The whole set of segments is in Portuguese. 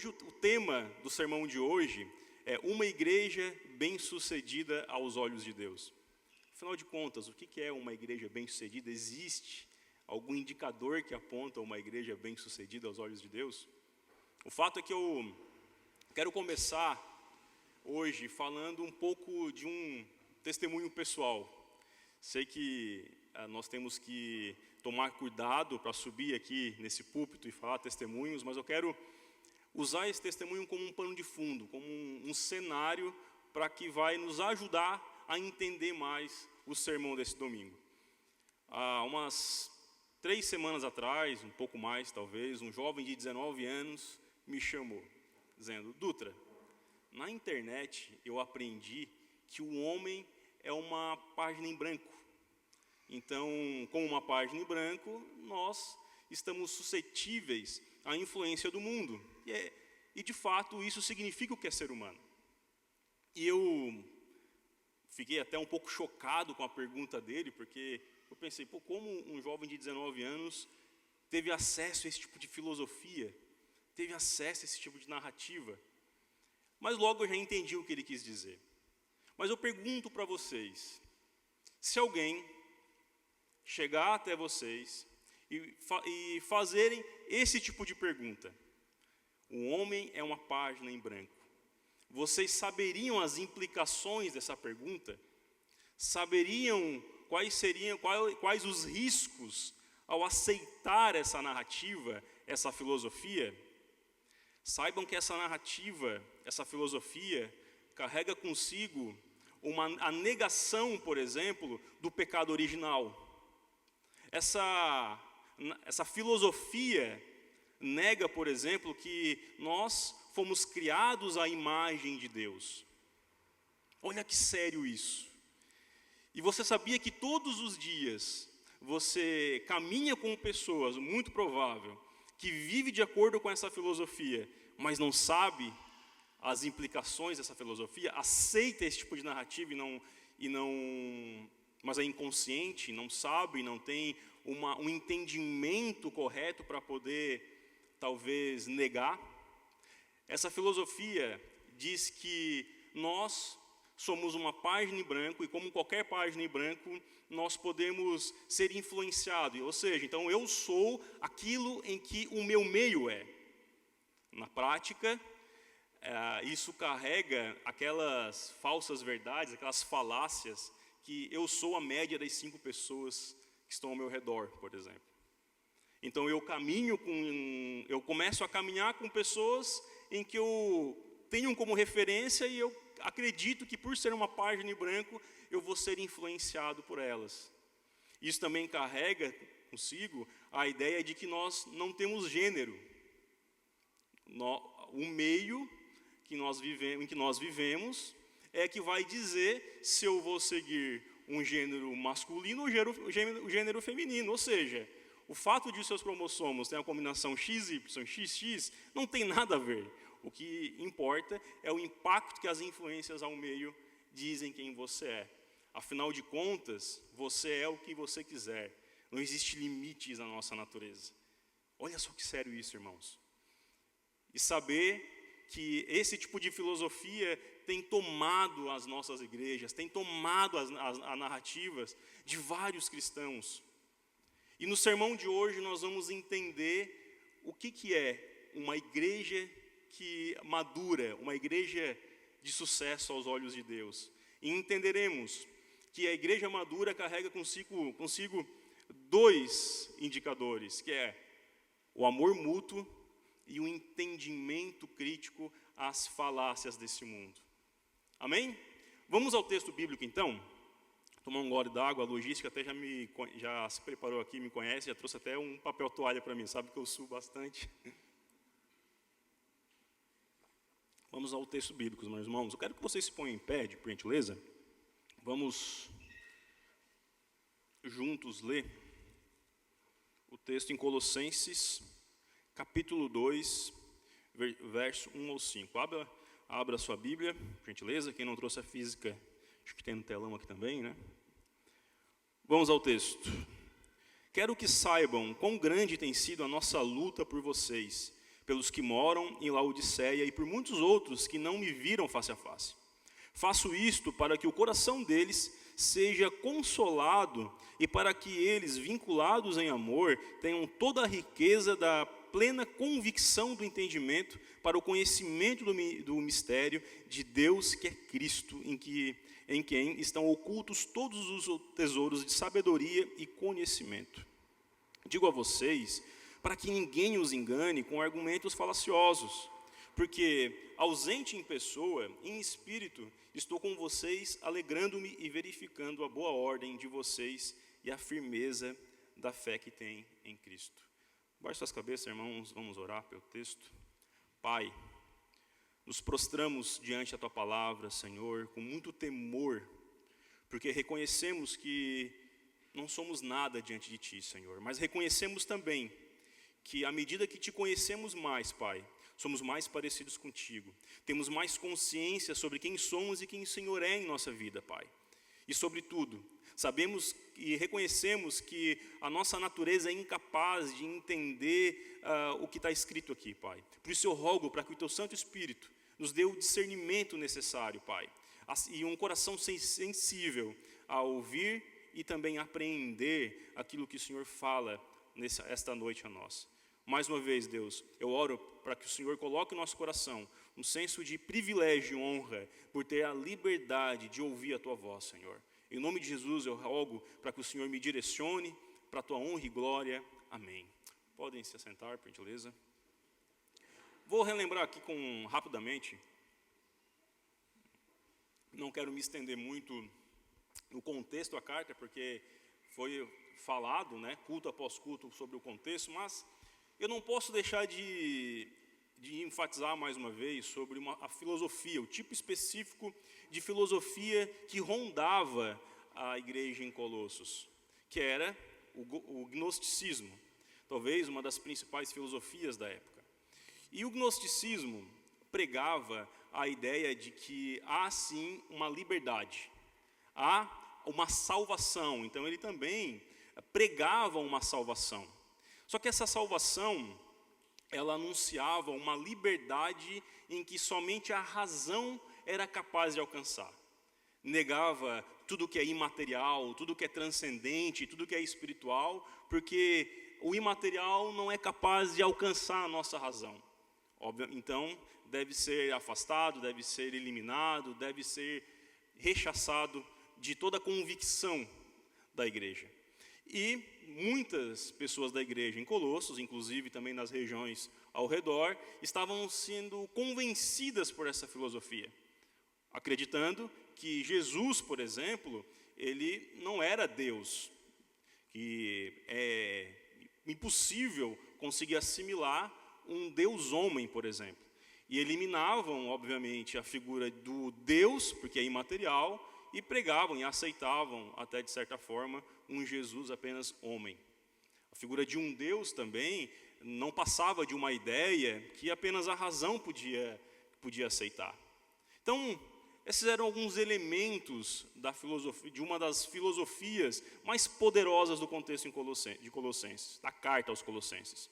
Hoje o tema do sermão de hoje é uma igreja bem-sucedida aos olhos de Deus. Afinal de contas, o que é uma igreja bem-sucedida? Existe algum indicador que aponta uma igreja bem-sucedida aos olhos de Deus? O fato é que eu quero começar hoje falando um pouco de um testemunho pessoal. Sei que nós temos que tomar cuidado para subir aqui nesse púlpito e falar testemunhos, mas eu quero usar esse testemunho como um pano de fundo, como um cenário para que vai nos ajudar a entender mais o sermão desse domingo. Há umas 3 semanas atrás, um pouco mais talvez, um jovem de 19 anos me chamou, dizendo: Dutra, na internet eu aprendi que o homem é uma página em branco. Então, com uma página em branco, nós estamos suscetíveis à influência do mundo. E de fato, isso significa o que é ser humano. E eu fiquei até um pouco chocado com a pergunta dele, porque eu pensei, como um jovem de 19 anos teve acesso a esse tipo de filosofia, teve acesso a esse tipo de narrativa. Mas logo eu já entendi o que ele quis dizer. Mas eu pergunto para vocês, se alguém chegar até vocês e fazerem esse tipo de pergunta: o homem é uma página em branco, vocês saberiam as implicações dessa pergunta? Saberiam quais os riscos ao aceitar essa narrativa, essa filosofia? Saibam que essa narrativa, essa filosofia, carrega consigo a negação, por exemplo, do pecado original. Essa filosofia nega, por exemplo, que nós fomos criados à imagem de Deus. Olha que sério isso. E você sabia que todos os dias você caminha com pessoas, muito provável, que vive de acordo com essa filosofia, mas não sabe as implicações dessa filosofia, aceita esse tipo de narrativa mas é inconsciente, não sabe, não tem um entendimento correto para poder, talvez, negar. Essa filosofia diz que nós somos uma página em branco, e como qualquer página em branco, nós podemos ser influenciados. Ou seja, então eu sou aquilo em que o meu meio é. Na prática, isso carrega aquelas falsas verdades, aquelas falácias, que eu sou a média das 5 pessoas que estão ao meu redor, por exemplo. Então eu começo a caminhar com pessoas em que eu tenho como referência, e eu acredito que por ser uma página em branco, eu vou ser influenciado por elas. Isso também carrega consigo a ideia de que nós não temos gênero. O meio em que nós vivemos é que vai dizer se eu vou seguir um gênero masculino ou um gênero feminino. Ou seja, o fato de os seus cromossomos terem a combinação XY, XX, não tem nada a ver. O que importa é o impacto que as influências ao meio dizem quem você é. Afinal de contas, você é o que você quiser. Não existe limites na nossa natureza. Olha só que sério isso, irmãos. E saber que esse tipo de filosofia tem tomado as nossas igrejas, tem tomado as narrativas de vários cristãos. E no sermão de hoje nós vamos entender o que é uma igreja que madura, uma igreja de sucesso aos olhos de Deus. E entenderemos que a igreja madura carrega consigo 2 indicadores, que é o amor mútuo e o entendimento crítico às falácias desse mundo. Amém? Vamos ao texto bíblico então. Tomar um gole d'água, a logística até já se preparou aqui, me conhece, já trouxe até um papel toalha para mim, sabe que eu suo bastante. Vamos ao texto bíblico, meus irmãos. Eu quero que vocês se ponham em pé, por gentileza. Vamos juntos ler o texto em Colossenses, capítulo 2, verso 1 ao 5. Abra a sua Bíblia, por gentileza. Quem não trouxe a física, acho que tem no telão aqui também, né? Vamos ao texto. Quero que saibam quão grande tem sido a nossa luta por vocês, pelos que moram em Laodiceia e por muitos outros que não me viram face a face. Faço isto para que o coração deles seja consolado e para que eles, vinculados em amor, tenham toda a riqueza da plena convicção do entendimento para o conhecimento do mistério de Deus, que é Cristo, em quem estão ocultos todos os tesouros de sabedoria e conhecimento. Digo a vocês, para que ninguém os engane com argumentos falaciosos, porque, ausente em pessoa, em espírito, estou com vocês, alegrando-me e verificando a boa ordem de vocês e a firmeza da fé que têm em Cristo. Baixe suas cabeças, irmãos, vamos orar pelo texto. Pai, nos prostramos diante da Tua palavra, Senhor, com muito temor, porque reconhecemos que não somos nada diante de Ti, Senhor, mas reconhecemos também que à medida que Te conhecemos mais, Pai, somos mais parecidos contigo, temos mais consciência sobre quem somos e quem o Senhor é em nossa vida, Pai. E sobretudo, sabemos e reconhecemos que a nossa natureza é incapaz de entender o que está escrito aqui, Pai. Por isso eu rogo para que o Teu Santo Espírito nos dê o discernimento necessário, Pai, e um coração sensível a ouvir e também apreender aquilo que o Senhor fala esta noite a nós. Mais uma vez, Deus, eu oro para que o Senhor coloque no nosso coração um senso de privilégio e honra por ter a liberdade de ouvir a Tua voz, Senhor. Em nome de Jesus, eu rogo para que o Senhor me direcione para a Tua honra e glória. Amém. Podem se assentar, por gentileza. Vou relembrar aqui rapidamente. Não quero me estender muito no contexto da carta, porque foi falado, né, culto após culto, sobre o contexto, mas eu não posso deixar de enfatizar mais uma vez sobre a filosofia, o tipo específico de filosofia que rondava a igreja em Colossos, que era o gnosticismo, talvez uma das principais filosofias da época. E o gnosticismo pregava a ideia de que há sim uma liberdade, há uma salvação. Então ele também pregava uma salvação. Só que essa salvação, ela anunciava uma liberdade em que somente a razão era capaz de alcançar. Negava tudo que é imaterial, tudo que é transcendente, tudo que é espiritual, porque o imaterial não é capaz de alcançar a nossa razão. Então, deve ser afastado, deve ser eliminado, deve ser rechaçado de toda a convicção da igreja. E muitas pessoas da igreja em Colossos, inclusive também nas regiões ao redor, estavam sendo convencidas por essa filosofia, acreditando que Jesus, por exemplo, ele não era Deus, que é impossível conseguir assimilar um Deus homem, por exemplo. E eliminavam, obviamente, a figura do Deus, porque é imaterial, e pregavam e aceitavam, até de certa forma, um Jesus apenas homem. A figura de um Deus também não passava de uma ideia que apenas a razão podia aceitar. Então, esses eram alguns elementos da filosofia, de uma das filosofias mais poderosas do contexto de Colossenses, da carta aos Colossenses.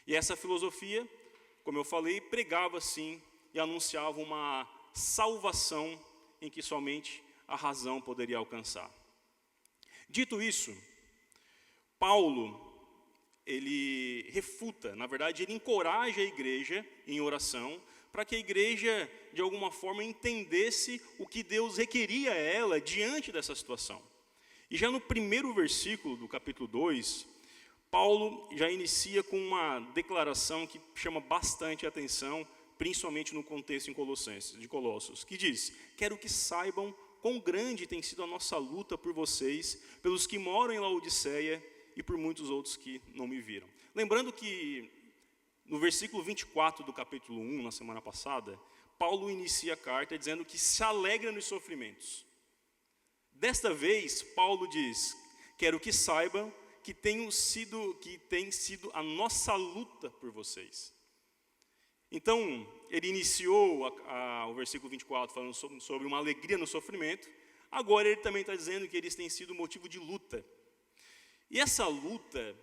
E essa filosofia, como eu falei, pregava sim e anunciava uma salvação em que somente a razão poderia alcançar. Dito isso, Paulo, ele refuta, na verdade, ele encoraja a igreja em oração, para que a igreja, de alguma forma, entendesse o que Deus requeria a ela diante dessa situação. E já no primeiro versículo do capítulo 2, Paulo já inicia com uma declaração que chama bastante atenção, principalmente no contexto de Colossos, que diz: quero que saibam quão grande tem sido a nossa luta por vocês, pelos que moram em Laodiceia e por muitos outros que não me viram. Lembrando que no versículo 24 do capítulo 1, na semana passada, Paulo inicia a carta dizendo que se alegra nos sofrimentos. Desta vez, Paulo diz: quero que saibam que tem sido a nossa luta por vocês. Então, ele iniciou o versículo 24 falando sobre uma alegria no sofrimento. Agora ele também está dizendo que eles têm sido motivo de luta. E essa luta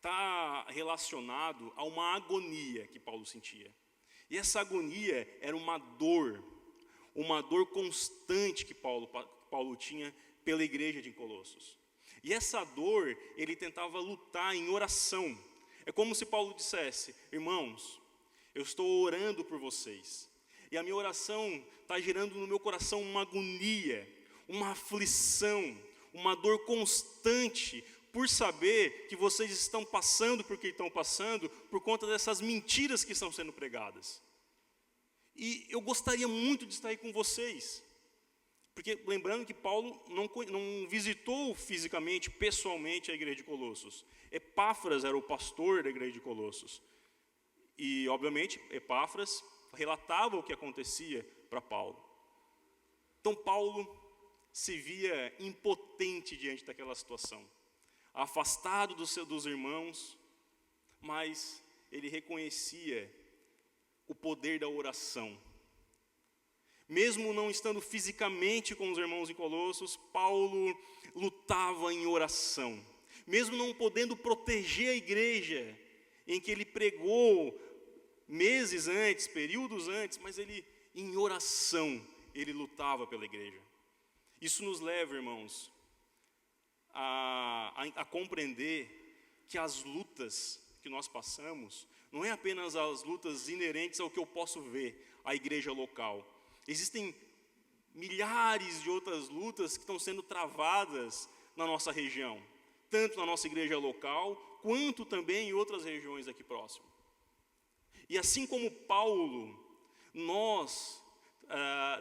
está relacionado a uma agonia que Paulo sentia. E essa agonia era uma dor constante que Paulo tinha pela igreja de Colossos. E essa dor, ele tentava lutar em oração. É como se Paulo dissesse: irmãos, eu estou orando por vocês, e a minha oração está gerando no meu coração uma agonia, uma aflição, uma dor constante, por saber que vocês estão passando por que estão passando, por conta dessas mentiras que estão sendo pregadas. E eu gostaria muito de estar aí com vocês, porque lembrando que Paulo não visitou fisicamente, pessoalmente a igreja de Colossos. Epáfras era o pastor da igreja de Colossos. E, obviamente, Epáfras relatava o que acontecia para Paulo. Então, Paulo se via impotente diante daquela situação, afastado dos irmãos, mas ele reconhecia o poder da oração. Mesmo não estando fisicamente com os irmãos em Colossos, Paulo lutava em oração. Mesmo não podendo proteger a igreja em que ele pregou meses antes, períodos antes, mas ele, em oração, ele lutava pela igreja. Isso nos leva, irmãos, a compreender que as lutas que nós passamos não é apenas as lutas inerentes ao que eu posso ver, a igreja local. Existem milhares de outras lutas que estão sendo travadas na nossa região, tanto na nossa igreja local, quanto também em outras regiões aqui próximo. E assim como Paulo, nós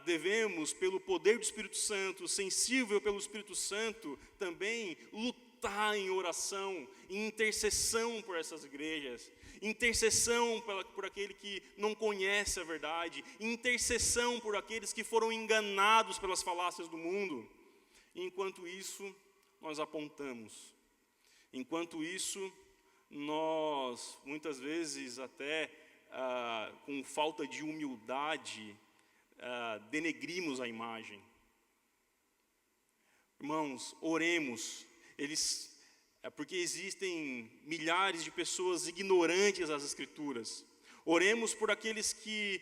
devemos, pelo poder do Espírito Santo, sensível pelo Espírito Santo, também lutar em oração, em intercessão por essas igrejas, intercessão por aquele que não conhece a verdade, intercessão por aqueles que foram enganados pelas falácias do mundo. E enquanto isso, nós apontamos. Enquanto isso, nós, muitas vezes até com falta de humildade, denegrimos a imagem. Irmãos, oremos. Porque existem milhares de pessoas ignorantes das Escrituras. Oremos por aqueles que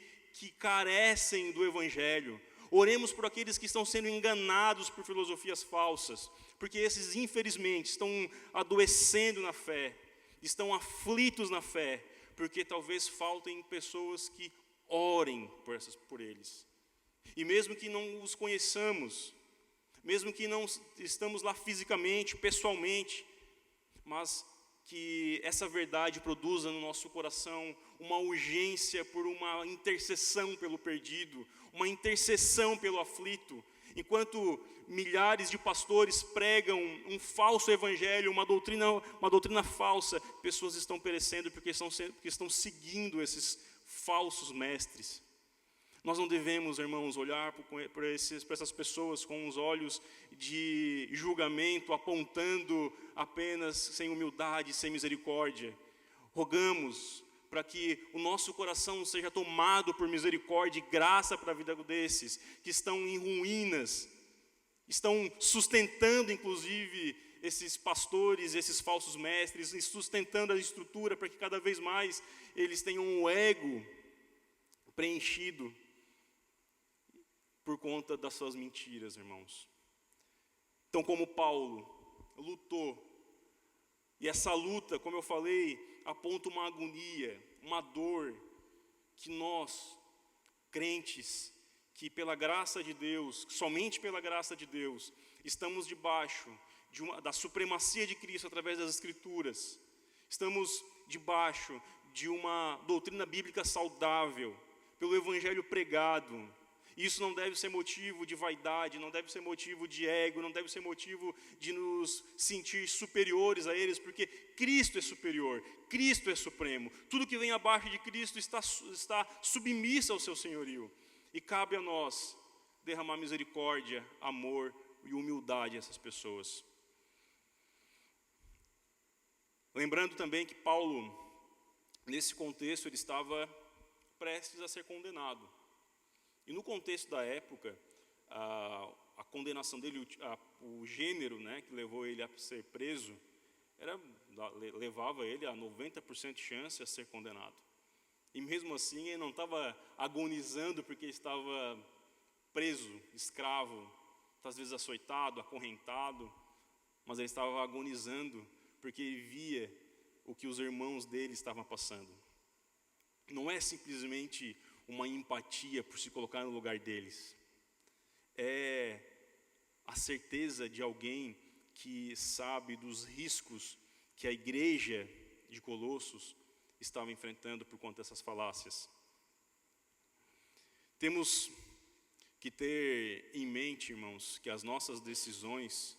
carecem do Evangelho. Oremos por aqueles que estão sendo enganados por filosofias falsas, porque esses, infelizmente, estão adoecendo na fé, estão aflitos na fé, porque talvez faltem pessoas que orem por eles. E mesmo que não os conheçamos, mesmo que não estamos lá fisicamente, pessoalmente, mas que essa verdade produza no nosso coração uma urgência por uma intercessão pelo perdido, uma intercessão pelo aflito. Enquanto milhares de pastores pregam um falso evangelho, uma doutrina falsa, pessoas estão perecendo porque estão seguindo esses falsos mestres. Nós não devemos, irmãos, olhar para essas pessoas com os olhos de julgamento, apontando apenas sem humildade, sem misericórdia. Rogamos para que o nosso coração seja tomado por misericórdia e graça para a vida desses, que estão em ruínas, estão sustentando, inclusive, esses pastores, esses falsos mestres, e sustentando a estrutura para que cada vez mais eles tenham um ego preenchido por conta das suas mentiras, irmãos. Então, como Paulo lutou, e essa luta, como eu falei, aponta uma agonia, uma dor, que nós, crentes, que pela graça de Deus, somente pela graça de Deus, estamos debaixo da supremacia de Cristo através das Escrituras, estamos debaixo de uma doutrina bíblica saudável, pelo Evangelho pregado. Isso não deve ser motivo de vaidade, não deve ser motivo de ego, não deve ser motivo de nos sentir superiores a eles, porque Cristo é superior, Cristo é supremo. Tudo que vem abaixo de Cristo está submisso ao seu senhorio. E cabe a nós derramar misericórdia, amor e humildade a essas pessoas. Lembrando também que Paulo, nesse contexto, ele estava prestes a ser condenado. E no contexto da época, a condenação dele, o gênero, que levou ele a ser preso, levava ele a 90% de chance a ser condenado. E mesmo assim ele não estava agonizando porque estava preso, escravo, às vezes açoitado, acorrentado, mas ele estava agonizando porque ele via o que os irmãos dele estavam passando. Não é simplesmente uma empatia por se colocar no lugar deles. É a certeza de alguém que sabe dos riscos que a igreja de Colossos estava enfrentando por conta dessas falácias. Temos que ter em mente, irmãos, que as nossas decisões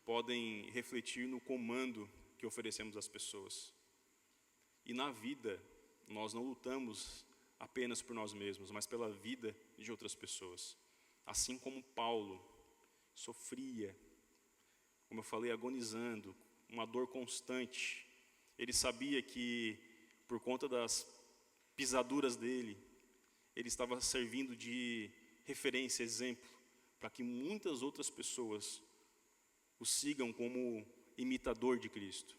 podem refletir no comando que oferecemos às pessoas. E na vida, nós não lutamos apenas por nós mesmos, mas pela vida de outras pessoas. Assim como Paulo sofria, como eu falei, agonizando, uma dor constante. Ele sabia que, por conta das pisaduras dele, ele estava servindo de referência, exemplo, para que muitas outras pessoas o sigam como imitador de Cristo.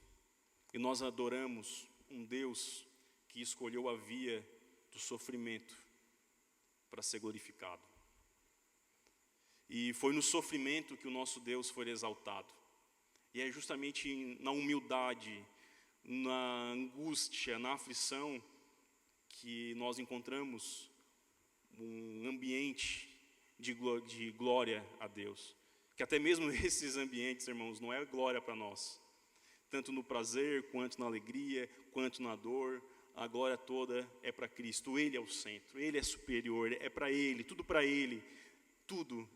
E nós adoramos um Deus que escolheu a via do sofrimento para ser glorificado. E foi no sofrimento que o nosso Deus foi exaltado. E é justamente na humildade, na angústia, na aflição, que nós encontramos um ambiente de glória a Deus. Que até mesmo esses ambientes, irmãos, não é glória para nós. Tanto no prazer, quanto na alegria, quanto na dor, a glória toda é para Cristo. Ele é o centro, Ele é superior, é para Ele, tudo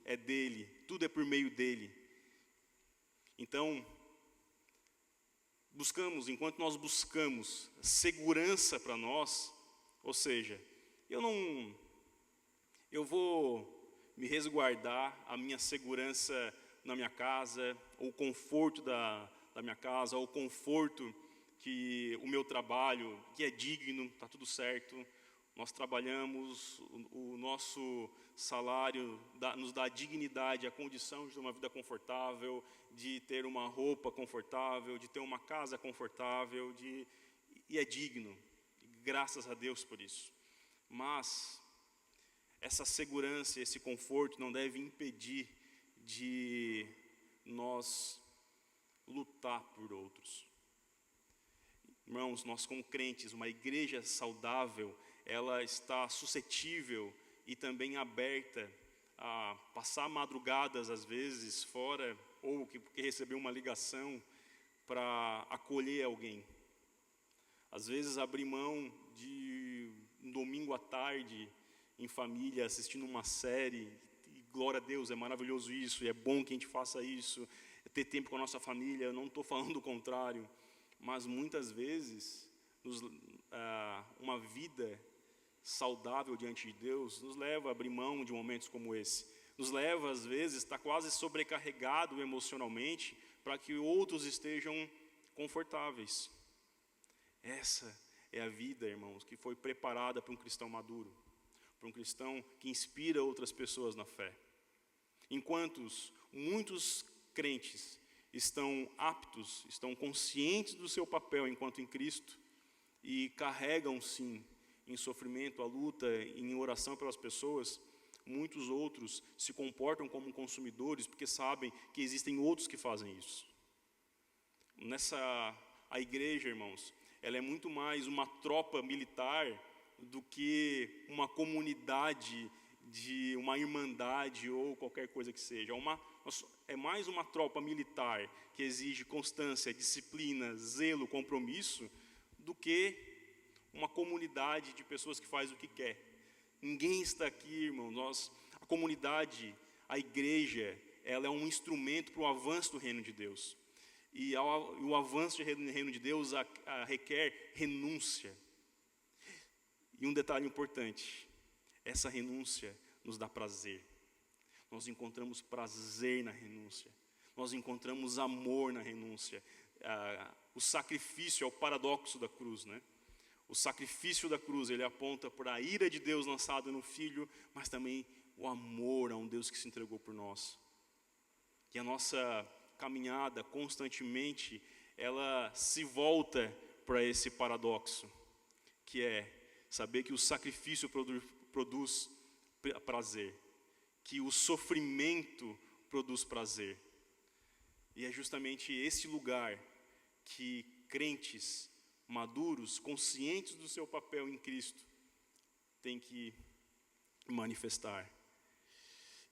é dEle, tudo é por meio dEle. Então, enquanto nós buscamos segurança para nós, ou seja, eu vou me resguardar a minha segurança na minha casa, ou o conforto da minha casa, ou o conforto que o meu trabalho, que é digno, está tudo certo, nós trabalhamos, o nosso salário nos dá a dignidade, a condição de ter uma vida confortável, de ter uma roupa confortável, de ter uma casa confortável, e é digno, graças a Deus por isso. Mas essa segurança, esse conforto não deve impedir de nós lutar por outros. Irmãos, nós como crentes, uma igreja saudável, ela está suscetível e também aberta a passar madrugadas, às vezes, fora, ou porque recebeu uma ligação para acolher alguém. Às vezes, abrir mão de um domingo à tarde, em família, assistindo uma série, e glória a Deus, é maravilhoso isso, e é bom que a gente faça isso, ter tempo com a nossa família, eu não estou falando o contrário, mas muitas vezes, uma vida saudável diante de Deus, nos leva a abrir mão de momentos como esse, nos leva às vezes a estar quase sobrecarregado emocionalmente, para que outros estejam confortáveis. Essa é a vida, irmãos, que foi preparada para um cristão maduro, para um cristão que inspira outras pessoas na fé. Enquanto muitos crentes estão aptos, estão conscientes do seu papel enquanto em Cristo e carregam sim em sofrimento, a luta, em oração pelas pessoas, muitos outros se comportam como consumidores porque sabem que existem outros que fazem isso. A igreja, irmãos, ela é muito mais uma tropa militar do que uma comunidade, de uma irmandade ou qualquer coisa que seja. É mais uma tropa militar que exige constância, disciplina, zelo, compromisso, do que uma comunidade de pessoas que faz o que quer. Ninguém está aqui, irmão. A comunidade, a igreja, ela é um instrumento para o avanço do reino de Deus. E o avanço do reino de Deus requer renúncia. E um detalhe importante, essa renúncia nos dá prazer. Nós encontramos prazer na renúncia. Nós encontramos amor na renúncia. O sacrifício é o paradoxo da cruz, né? O sacrifício da cruz, ele aponta para a ira de Deus lançada no Filho, mas também o amor a um Deus que se entregou por nós. E a nossa caminhada constantemente, ela se volta para esse paradoxo, que é saber que o sacrifício produz prazer, que o sofrimento produz prazer. E é justamente esse lugar que crentes maduros, conscientes do seu papel em Cristo, têm que manifestar.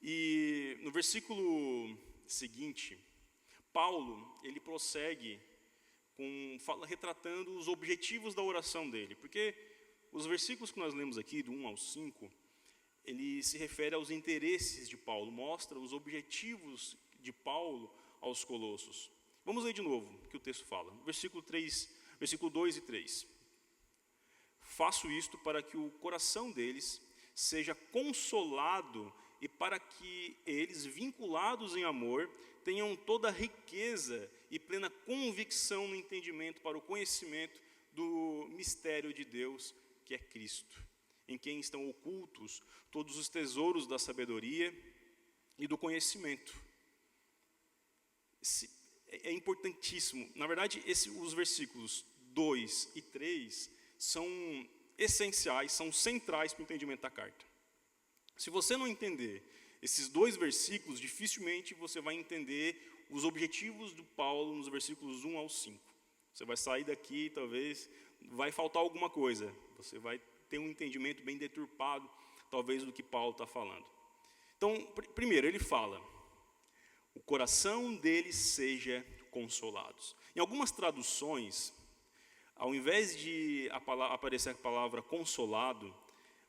E no versículo seguinte, Paulo, ele prossegue retratando os objetivos da oração dele, porque os versículos que nós lemos aqui, do 1 ao 5, ele se refere aos interesses de Paulo, mostra os objetivos de Paulo aos Colossos. Vamos ler de novo o que o texto fala, versículo 2 e 3. Faço isto para que o coração deles seja consolado e para que eles, vinculados em amor, tenham toda a riqueza e plena convicção no entendimento para o conhecimento do mistério de Deus, que é Cristo, em quem estão ocultos todos os tesouros da sabedoria e do conhecimento. É importantíssimo. Na verdade, os versículos 2 e 3 são essenciais, são centrais para o entendimento da carta. Se você não entender esses dois versículos, dificilmente você vai entender os objetivos do Paulo nos versículos 1 ao 5. Você vai sair daqui, talvez, vai faltar alguma coisa. Você vai ter um entendimento bem deturpado, talvez, do que Paulo está falando. Então, primeiro, ele fala, o coração deles seja consolados. Em algumas traduções, ao invés de aparecer a palavra consolado,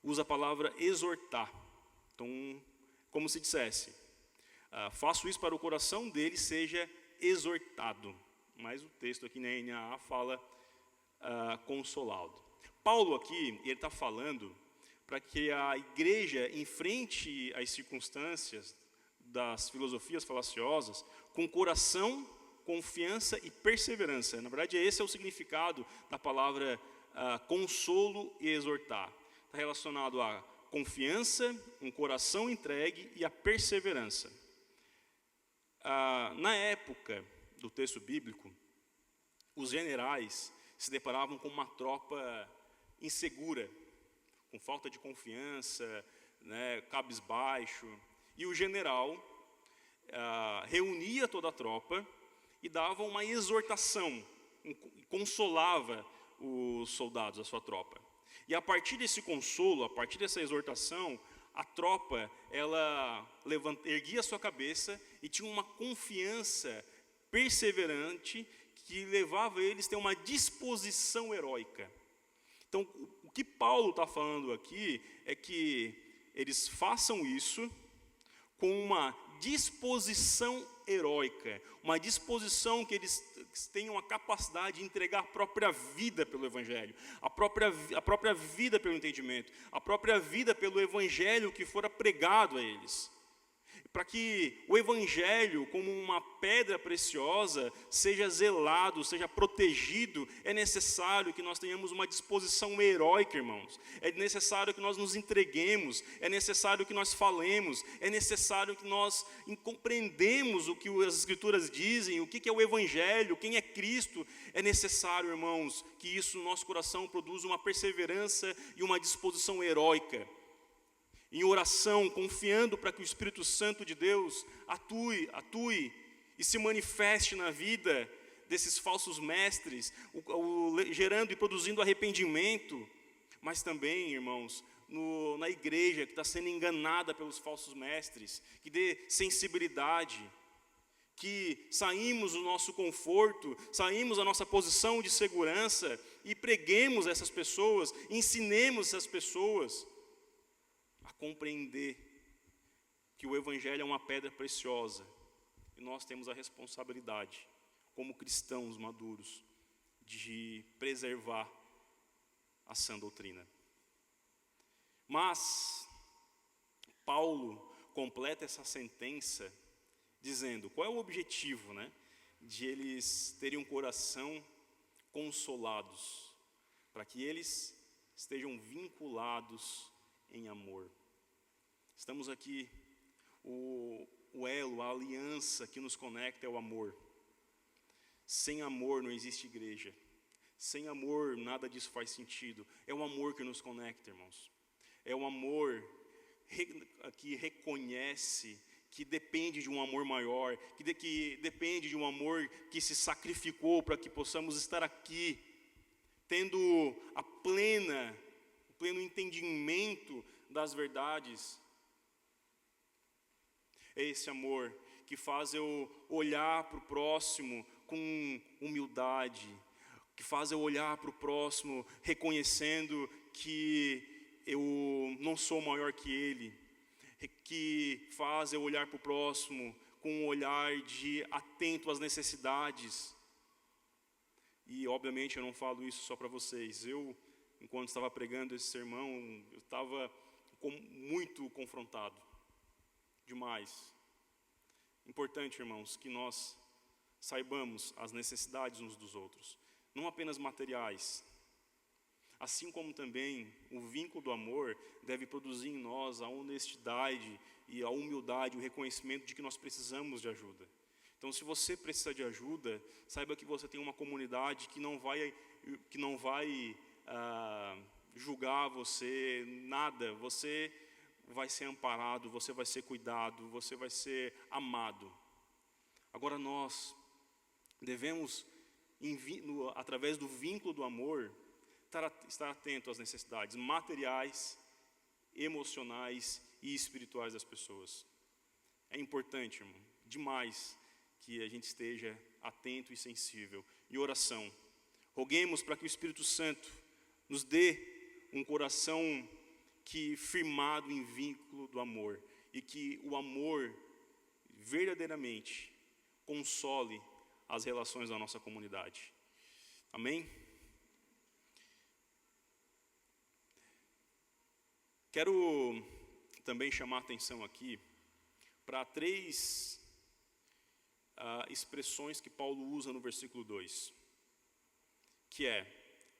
usa a palavra exortar. Então, como se dissesse, faço isso para o coração deles seja exortado. Mas o texto aqui na NAA fala consolado. Paulo aqui, ele está falando para que a igreja enfrente as circunstâncias das filosofias falaciosas com coração, confiança e perseverança. Na verdade, esse é o significado da palavra consolo e exortar. Está relacionado a confiança, um coração entregue e a perseverança. Na época do texto bíblico, os generais se deparavam com uma tropa insegura, com falta de confiança, né, cabisbaixo, e o general reunia toda a tropa e dava uma exortação, consolava os soldados, a sua tropa. E a partir desse consolo, a partir dessa exortação, a tropa, ela erguia a sua cabeça e tinha uma confiança perseverante que levava eles a ter uma disposição heróica. Então, o que Paulo está falando aqui é que eles façam isso com uma disposição heróica, uma disposição que eles tenham a capacidade de entregar a própria vida pelo Evangelho, a própria vida pelo entendimento, a própria vida pelo Evangelho que fora pregado a eles. Para que o Evangelho, como uma pedra preciosa, seja zelado, seja protegido, é necessário que nós tenhamos uma disposição heróica, irmãos. É necessário que nós nos entreguemos, é necessário que nós falemos, é necessário que nós compreendemos o que as Escrituras dizem, o que é o Evangelho, quem é Cristo. É necessário, irmãos, que isso no nosso coração produza uma perseverança e uma disposição heróica. Em oração, confiando para que o Espírito Santo de Deus atue e se manifeste na vida desses falsos mestres, gerando e produzindo arrependimento, mas também, irmãos, na igreja que está sendo enganada pelos falsos mestres, que dê sensibilidade, que saímos do nosso conforto, saímos da nossa posição de segurança e preguemos essas pessoas, ensinemos essas pessoas a compreender que o Evangelho é uma pedra preciosa e nós temos a responsabilidade, como cristãos maduros, de preservar a sã doutrina. Mas Paulo completa essa sentença dizendo qual é o objetivo, né, de eles terem um coração consolados, para que eles estejam vinculados em amor. Estamos aqui, o elo, a aliança que nos conecta é o amor. Sem amor não existe igreja. Sem amor nada disso faz sentido. É o amor que nos conecta, irmãos. É o amor que reconhece que depende de um amor maior, que depende de um amor que se sacrificou para que possamos estar aqui, tendo o pleno entendimento das verdades. É esse amor que faz eu olhar para o próximo com humildade, que faz eu olhar para o próximo reconhecendo que eu não sou maior que ele, que faz eu olhar para o próximo com um olhar de atento às necessidades. E obviamente eu não falo isso só para vocês. Eu, enquanto estava pregando esse sermão, eu estava muito confrontado, demais. Importante, irmãos, que nós saibamos as necessidades uns dos outros, não apenas materiais. Assim como também o vínculo do amor deve produzir em nós a honestidade e a humildade, o reconhecimento de que nós precisamos de ajuda. Então, se você precisa de ajuda, saiba que você tem uma comunidade que não vai julgar você, nada. Você vai ser amparado, você vai ser cuidado, você vai ser amado. Agora nós devemos, através do vínculo do amor, estar atento às necessidades materiais, emocionais e espirituais das pessoas. É importante, irmão, demais que a gente esteja atento e sensível. E oração. Roguemos para que o Espírito Santo nos dê um coração firmado em vínculo do amor, e que o amor verdadeiramente console as relações da nossa comunidade. Amém? Quero também chamar a atenção aqui para 3 expressões que Paulo usa no versículo 2, que é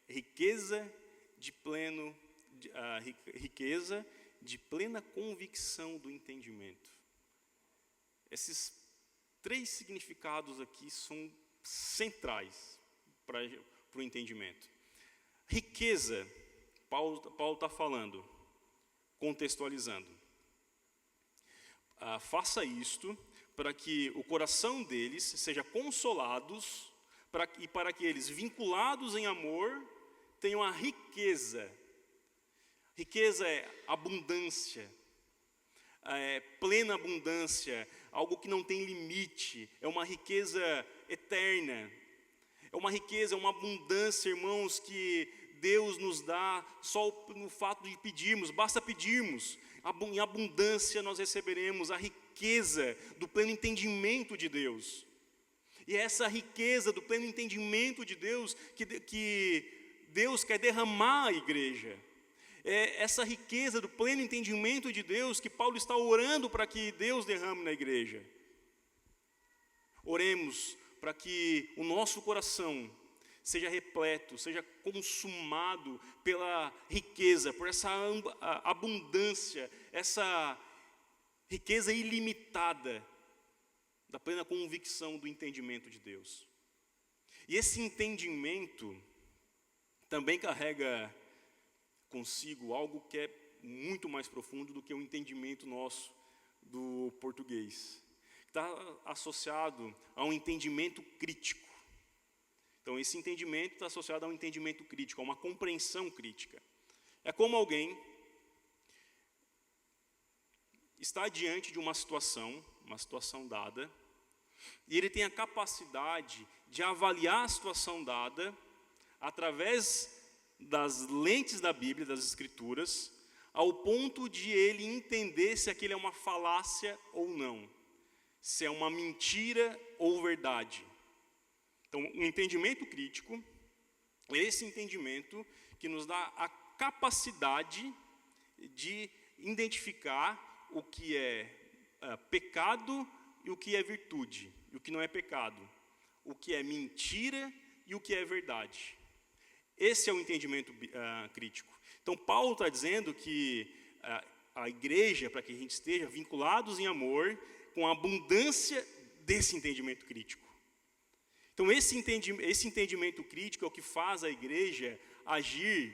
riqueza de plena convicção do entendimento. Esses 3 significados aqui são centrais para o entendimento. Riqueza, Paulo está falando, contextualizando. Faça isto para que o coração deles seja consolados, para que eles, vinculados em amor, tenham a riqueza. Riqueza é abundância, plena abundância, algo que não tem limite, é uma riqueza eterna, é uma riqueza, é uma abundância, irmãos, que Deus nos dá só no fato de pedirmos, basta pedirmos, em abundância nós receberemos a riqueza do pleno entendimento de Deus. E é essa riqueza do pleno entendimento de Deus que Deus quer derramar à igreja. É essa riqueza do pleno entendimento de Deus que Paulo está orando para que Deus derrame na igreja. Oremos para que o nosso coração seja repleto, seja consumado pela riqueza, por essa abundância, essa riqueza ilimitada da plena convicção do entendimento de Deus. E esse entendimento também carrega consigo algo que é muito mais profundo do que o entendimento nosso do português. Está associado a um entendimento crítico. Então, esse entendimento está associado a um entendimento crítico, a uma compreensão crítica. É como alguém está diante de uma situação dada, e ele tem a capacidade de avaliar a situação dada através das lentes da Bíblia, das Escrituras, ao ponto de ele entender se aquilo é uma falácia ou não, se é uma mentira ou verdade. Então, o entendimento crítico é esse entendimento que nos dá a capacidade de identificar o que é pecado e o que é virtude, e o que não é pecado, o que é mentira e o que é verdade. Esse é o entendimento crítico. Então, Paulo está dizendo que a igreja, para que a gente esteja vinculados em amor, com a abundância desse entendimento crítico. Então esse entendimento crítico é o que faz a igreja agir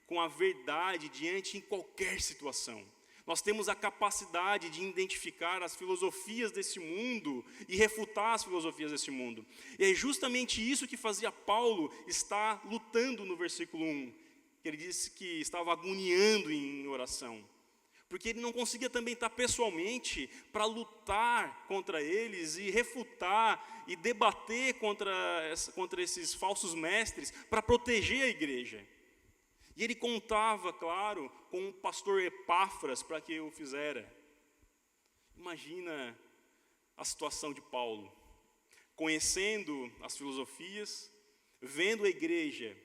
com a verdade diante em qualquer situação. Nós temos a capacidade de identificar as filosofias desse mundo e refutar as filosofias desse mundo. E é justamente isso que fazia Paulo estar lutando no versículo 1, que ele disse que estava agoniando em oração. Porque ele não conseguia também estar pessoalmente para lutar contra eles e refutar e debater contra esses falsos mestres para proteger a igreja. E ele contava, claro, com o pastor Epáfras para que o fizera. Imagina a situação de Paulo, conhecendo as filosofias, vendo a igreja,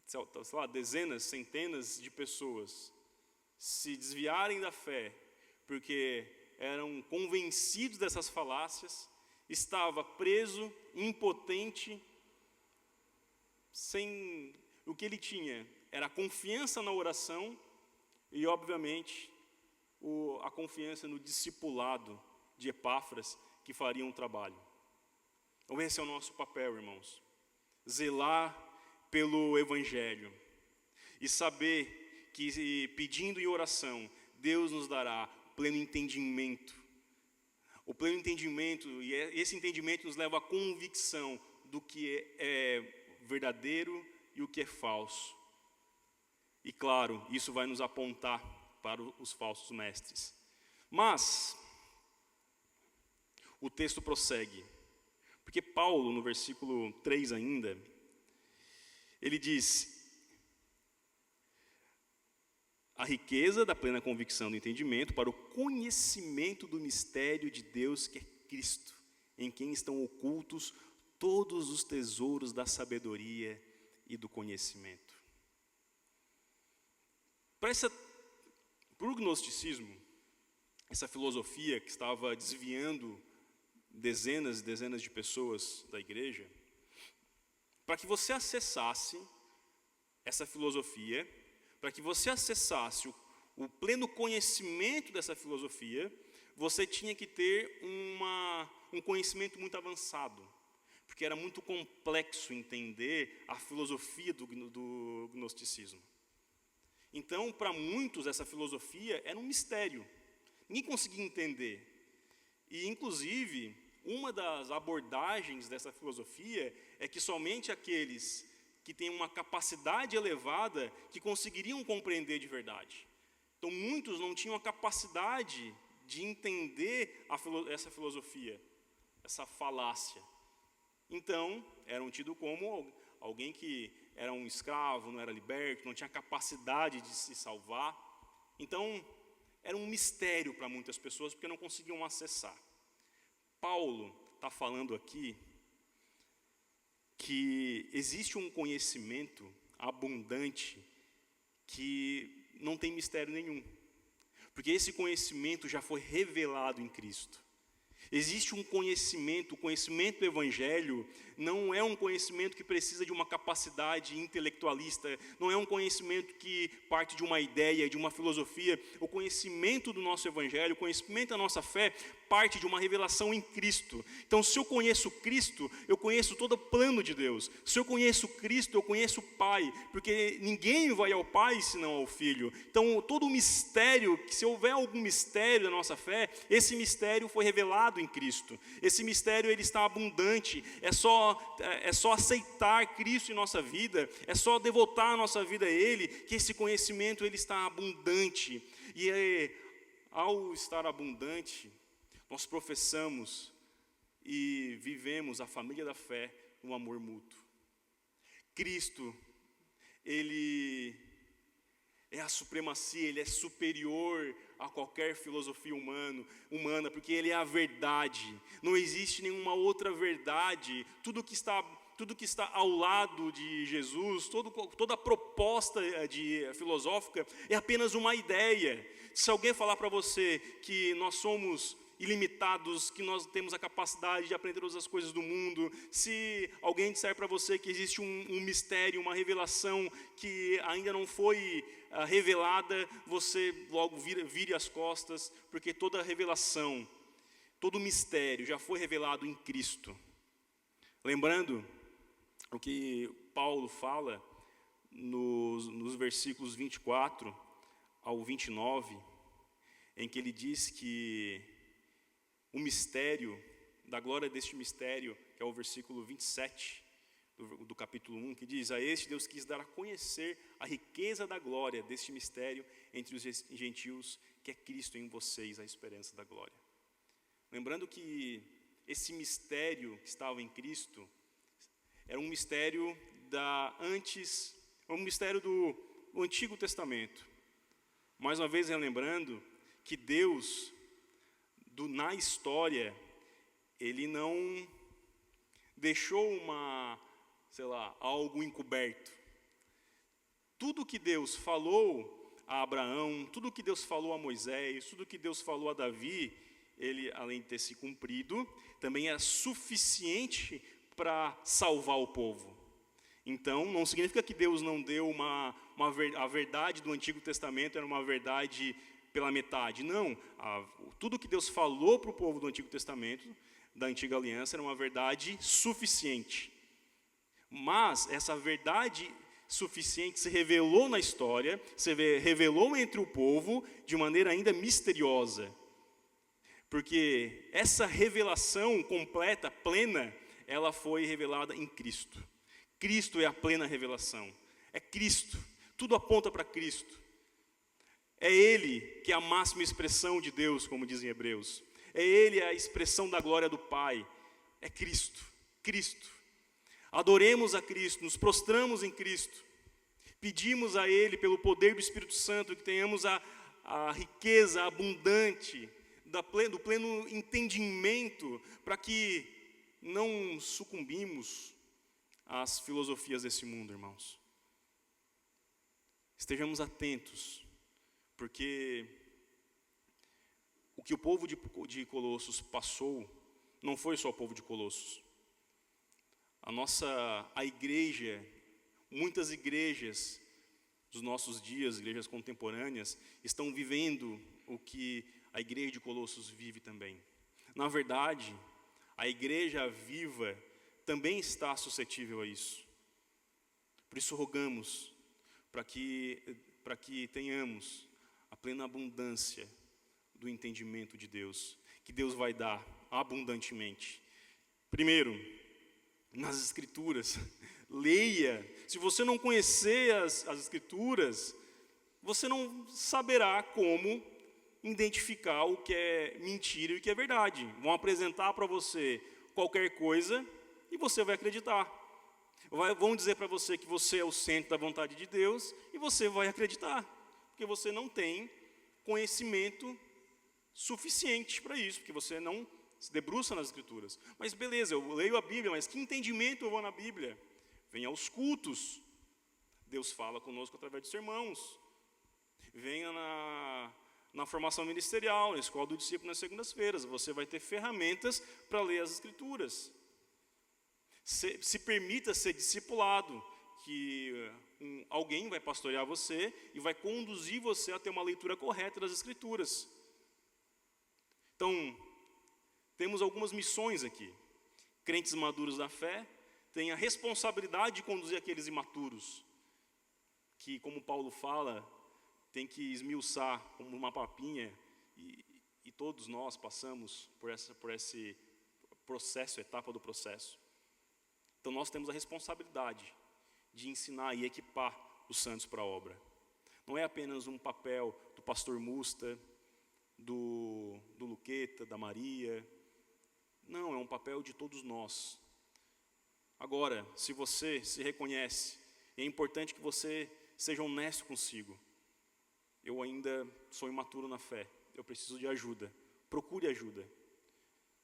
sei lá, dezenas, centenas de pessoas se desviarem da fé, porque eram convencidos dessas falácias, estava preso, impotente, sem o que ele tinha era a confiança na oração e, obviamente, a confiança no discipulado de Epáfras, que faria um trabalho. Então esse é o nosso papel, irmãos. Zelar pelo Evangelho e saber que, pedindo em oração, Deus nos dará pleno entendimento. O pleno entendimento, e esse entendimento nos leva à convicção do que é verdadeiro e o que é falso. E claro, isso vai nos apontar para os falsos mestres. Mas o texto prossegue, porque Paulo, no versículo 3 ainda, ele diz: a riqueza da plena convicção do entendimento para o conhecimento do mistério de Deus, que é Cristo, em quem estão ocultos todos os tesouros da sabedoria e do conhecimento. Para o gnosticismo, essa filosofia que estava desviando dezenas e dezenas de pessoas da igreja, para que você acessasse essa filosofia, para que você acessasse o pleno conhecimento dessa filosofia, você tinha que ter um conhecimento muito avançado, porque era muito complexo entender a filosofia do gnosticismo. Então, para muitos, essa filosofia era um mistério. Ninguém conseguia entender. E, inclusive, uma das abordagens dessa filosofia é que somente aqueles que têm uma capacidade elevada que conseguiriam compreender de verdade. Então, muitos não tinham a capacidade de entender essa filosofia, essa falácia. Então, eram tidos como alguém que era um escravo, não era liberto, não tinha capacidade de se salvar. Então, era um mistério para muitas pessoas, porque não conseguiam acessar. Paulo está falando aqui que existe um conhecimento abundante que não tem mistério nenhum, porque esse conhecimento já foi revelado em Cristo. Existe um conhecimento, o conhecimento do Evangelho não é um conhecimento que precisa de uma capacidade intelectualista, não é um conhecimento que parte de uma ideia, de uma filosofia. O conhecimento do nosso Evangelho, o conhecimento da nossa fé, parte de uma revelação em Cristo. Então, se eu conheço Cristo, eu conheço todo o plano de Deus. Se eu conheço Cristo, eu conheço o Pai, porque ninguém vai ao Pai senão ao Filho. Então, todo o mistério, se houver algum mistério da nossa fé, esse mistério foi revelado em Cristo. Esse mistério, ele está abundante. É só aceitar Cristo em nossa vida, é só devotar a nossa vida a Ele, que esse conhecimento, ele está abundante. E ao estar abundante, nós professamos e vivemos a família da fé no amor mútuo. Cristo, Ele é a supremacia, Ele é superior a qualquer filosofia humana, porque Ele é a verdade. Não existe nenhuma outra verdade. Tudo que está ao lado de Jesus, toda a proposta filosófica é apenas uma ideia. Se alguém falar para você que nós somos ilimitados, que nós temos a capacidade de aprender todas as coisas do mundo, se alguém disser para você que existe um mistério, uma revelação que ainda não foi revelada, você logo vire as costas, porque toda a revelação, todo o mistério já foi revelado em Cristo. Lembrando o que Paulo fala nos versículos 24 ao 29, em que ele diz que o mistério, da glória deste mistério, que é o versículo 27 do capítulo 1, que diz: a este Deus quis dar a conhecer a riqueza da glória deste mistério entre os gentios, que é Cristo em vocês, a esperança da glória. Lembrando que esse mistério que estava em Cristo era um mistério um mistério do Antigo Testamento. Mais uma vez relembrando que Deus, na história, Ele não deixou algo encoberto. Tudo que Deus falou a Abraão, tudo que Deus falou a Moisés, tudo que Deus falou a Davi, ele, além de ter se cumprido, também é suficiente para salvar o povo. Então, não significa que Deus não deu a verdade do Antigo Testamento era uma verdade pela metade. Não, tudo que Deus falou para o povo do Antigo Testamento, da Antiga Aliança, era uma verdade suficiente. Mas essa verdade suficiente se revelou na história, se revelou entre o povo de maneira ainda misteriosa. Porque essa revelação completa, plena, ela foi revelada em Cristo. Cristo é a plena revelação. É Cristo. Tudo aponta para Cristo. É Ele que é a máxima expressão de Deus, como dizem Hebreus. É Ele a expressão da glória do Pai. É Cristo. Cristo. Adoremos a Cristo, nos prostramos em Cristo. Pedimos a Ele, pelo poder do Espírito Santo, que tenhamos a riqueza abundante do pleno entendimento, para que não sucumbimos às filosofias desse mundo, irmãos. Estejamos atentos, porque o que o povo de Colossos passou, não foi só o povo de Colossos. A igreja, muitas igrejas dos nossos dias, igrejas contemporâneas, estão vivendo o que a igreja de Colossos vive também. Na verdade, a igreja viva também está suscetível a isso. Por isso rogamos para que tenhamos a plena abundância do entendimento de Deus, que Deus vai dar abundantemente. Primeiro, nas Escrituras, leia. Se você não conhecer as Escrituras, você não saberá como identificar o que é mentira e o que é verdade. Vão apresentar para você qualquer coisa e você vai acreditar. Vão dizer para você que você é o centro da vontade de Deus e você vai acreditar, porque você não tem conhecimento suficiente para isso, porque você não se debruça nas Escrituras. Mas beleza, eu leio a Bíblia, mas que entendimento eu vou na Bíblia? Venha aos cultos. Deus fala conosco através dos sermãos. Venha na formação ministerial, na escola do discípulo nas segundas-feiras. Você vai ter ferramentas para ler as Escrituras. Se permita ser discipulado, que alguém vai pastorear você e vai conduzir você a ter uma leitura correta das Escrituras. Então, temos algumas missões aqui. Crentes maduros da fé têm a responsabilidade de conduzir aqueles imaturos, que, como Paulo fala, tem que esmiuçar como uma papinha, e todos nós passamos por esse processo, etapa do processo. Então nós temos a responsabilidade de ensinar e equipar os santos para a obra. Não é apenas um papel do pastor Musta, do Luqueta, da Maria. Não, é um papel de todos nós. Agora, se você se reconhece, é importante que você seja honesto consigo. Eu ainda sou imaturo na fé, eu preciso de ajuda. Procure ajuda,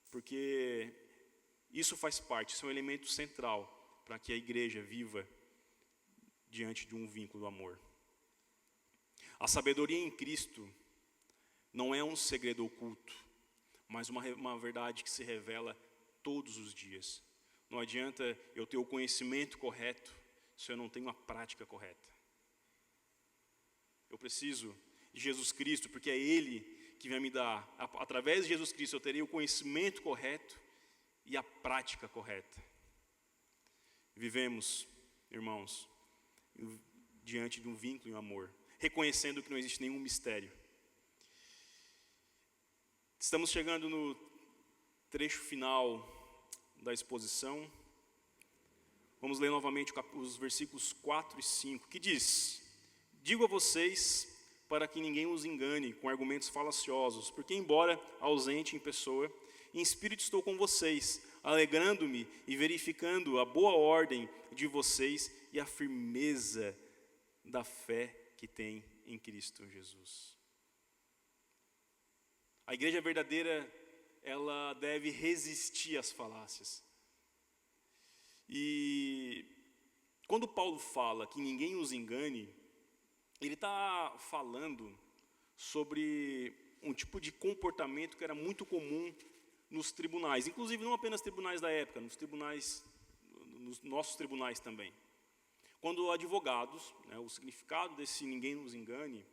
porque isso faz parte, isso é um elemento central para que a igreja viva diante de um vínculo do amor. A sabedoria em Cristo não é um segredo oculto, mas uma verdade que se revela todos os dias. Não adianta eu ter o conhecimento correto se eu não tenho a prática correta. Eu preciso de Jesus Cristo, porque é Ele que vai me dar, através de Jesus Cristo, eu terei o conhecimento correto e a prática correta. vivemos, irmãos, diante de um vínculo e um amor, reconhecendo que não existe nenhum mistério. Estamos chegando no trecho final da exposição. Vamos ler novamente os versículos 4 e 5, que diz: digo a vocês para que ninguém os engane com argumentos falaciosos, porque embora ausente em pessoa, em espírito estou com vocês, alegrando-me e verificando a boa ordem de vocês e a firmeza da fé que tem em Cristo Jesus. A igreja verdadeira, ela deve resistir às falácias. E quando Paulo fala que ninguém os engane, ele está falando sobre um tipo de comportamento que era muito comum nos tribunais, inclusive não apenas tribunais da época, nos nossos tribunais também. Quando advogados, o significado desse ninguém nos engane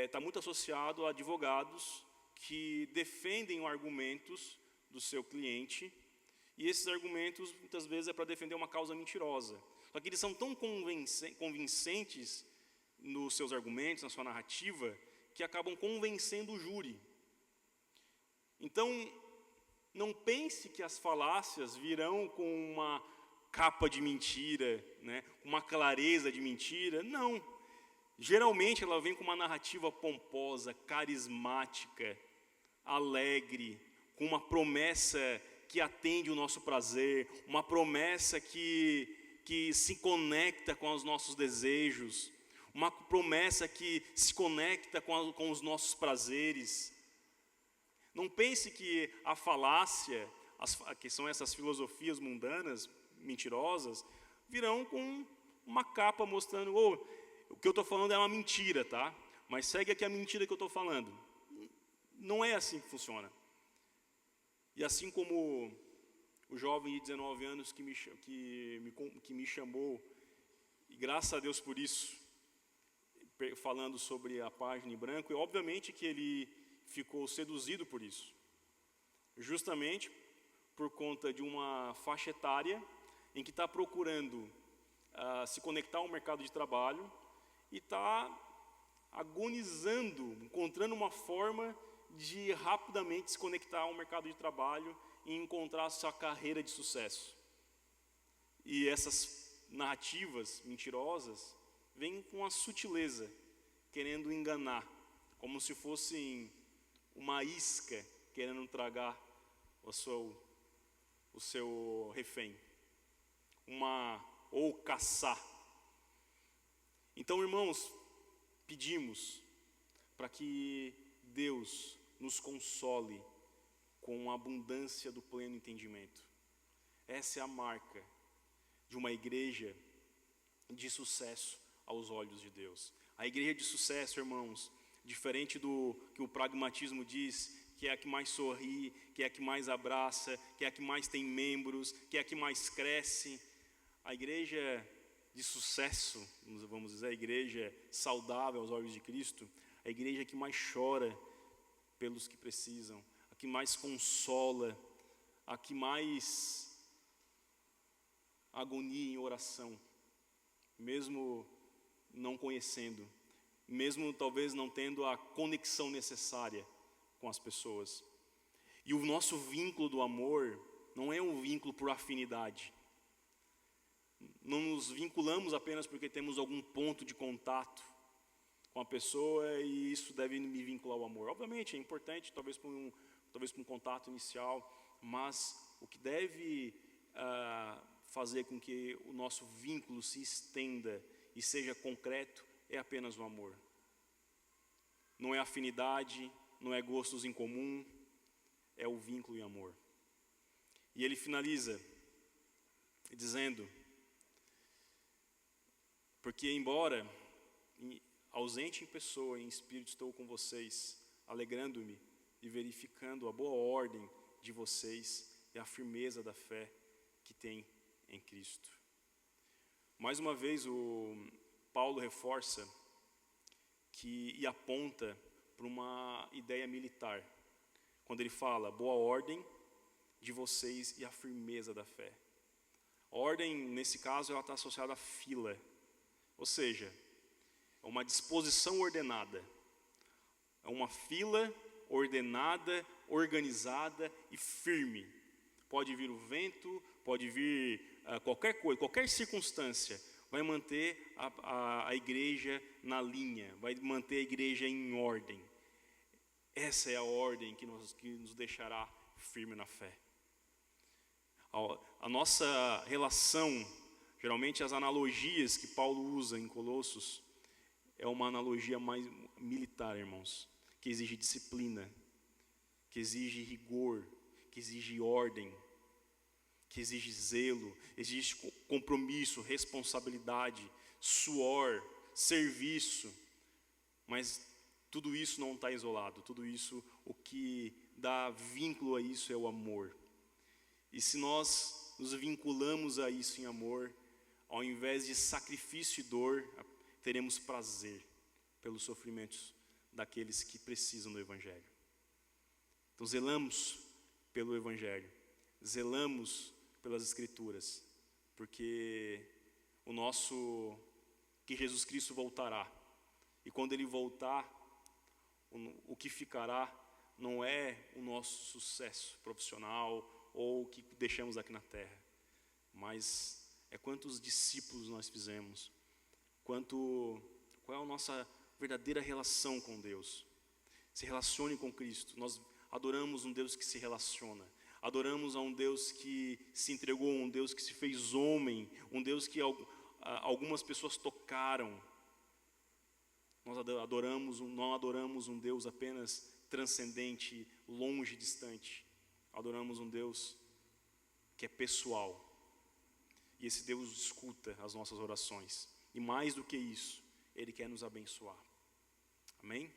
está muito associado a advogados que defendem argumentos do seu cliente, e esses argumentos muitas vezes é para defender uma causa mentirosa. Só que eles são tão convincentes nos seus argumentos, na sua narrativa, que acabam convencendo o júri. Então, não pense que as falácias virão com uma capa de mentira, uma clareza de mentira. Não. Geralmente ela vem com uma narrativa pomposa, carismática, alegre, com uma promessa que atende o nosso prazer, uma promessa que se conecta com os nossos desejos, uma promessa que se conecta com os nossos prazeres. Não pense que a falácia, que são essas filosofias mundanas, mentirosas, virão com uma capa mostrando, o que eu estou falando é uma mentira, tá? Mas segue aqui a mentira que eu estou falando. Não é assim que funciona. E assim como o jovem de 19 anos que me chamou, e graças a Deus por isso, falando sobre a página em branco, e obviamente que ele ficou seduzido por isso, justamente por conta de uma faixa etária em que está procurando se conectar ao mercado de trabalho e está agonizando, encontrando uma forma de rapidamente se conectar ao mercado de trabalho e encontrar sua carreira de sucesso. E essas narrativas mentirosas vêm com a sutileza, querendo enganar, como se fossem uma isca querendo tragar o seu refém, ou caçar. Então, irmãos, pedimos para que Deus nos console com a abundância do pleno entendimento. Essa é a marca de uma igreja de sucesso aos olhos de Deus. A igreja de sucesso, irmãos, diferente do que o pragmatismo diz, que é a que mais sorri, que é a que mais abraça, que é a que mais tem membros, que é a que mais cresce. A igreja de sucesso, vamos dizer, a igreja saudável aos olhos de Cristo, a igreja que mais chora pelos que precisam, a que mais consola, a que mais agonia em oração, mesmo não conhecendo, mesmo talvez não tendo a conexão necessária com as pessoas. E o nosso vínculo do amor não é um vínculo por afinidade. Não nos vinculamos apenas porque temos algum ponto de contato com a pessoa e isso deve me vincular ao amor. Obviamente é importante, talvez para um contato inicial, mas o que deve fazer com que o nosso vínculo se estenda e seja concreto é apenas o amor. Não é afinidade, não é gostos em comum, é o vínculo e amor. E ele finaliza dizendo: porque embora ausente em pessoa, em espírito estou com vocês, alegrando-me e verificando a boa ordem de vocês e a firmeza da fé que tem em Cristo. Mais uma vez o Paulo reforça e aponta para uma ideia militar, quando ele fala boa ordem de vocês e a firmeza da fé. A ordem, nesse caso, ela está associada à fila, ou seja, é uma disposição ordenada, é uma fila ordenada, organizada e firme. Pode vir o vento, pode vir qualquer coisa, qualquer circunstância, vai manter a igreja na linha, vai manter a igreja em ordem. Essa é a ordem que nos deixará firme na fé. A nossa relação, geralmente as analogias que Paulo usa em Colossos, é uma analogia mais militar, irmãos, que exige disciplina, que exige rigor, que exige ordem, que exige zelo, exige compromisso, responsabilidade, suor, serviço. Mas tudo isso não está isolado, tudo isso, o que dá vínculo a isso é o amor. E se nós nos vinculamos a isso em amor, ao invés de sacrifício e dor, teremos prazer pelos sofrimentos daqueles que precisam do Evangelho. Então zelamos pelo Evangelho, zelamos pelas Escrituras, porque que Jesus Cristo voltará. E quando Ele voltar, o que ficará não é o nosso sucesso profissional ou o que deixamos aqui na terra, mas é quantos discípulos nós fizemos, qual é a nossa verdadeira relação com Deus. Se relacione com Cristo. Nós adoramos um Deus que se relaciona, adoramos a um Deus que se entregou, um Deus que se fez homem, um Deus que algumas pessoas tocaram. Nós não adoramos um Deus apenas transcendente, longe, distante. Adoramos um Deus que é pessoal. E esse Deus escuta as nossas orações. E mais do que isso, Ele quer nos abençoar. Amém?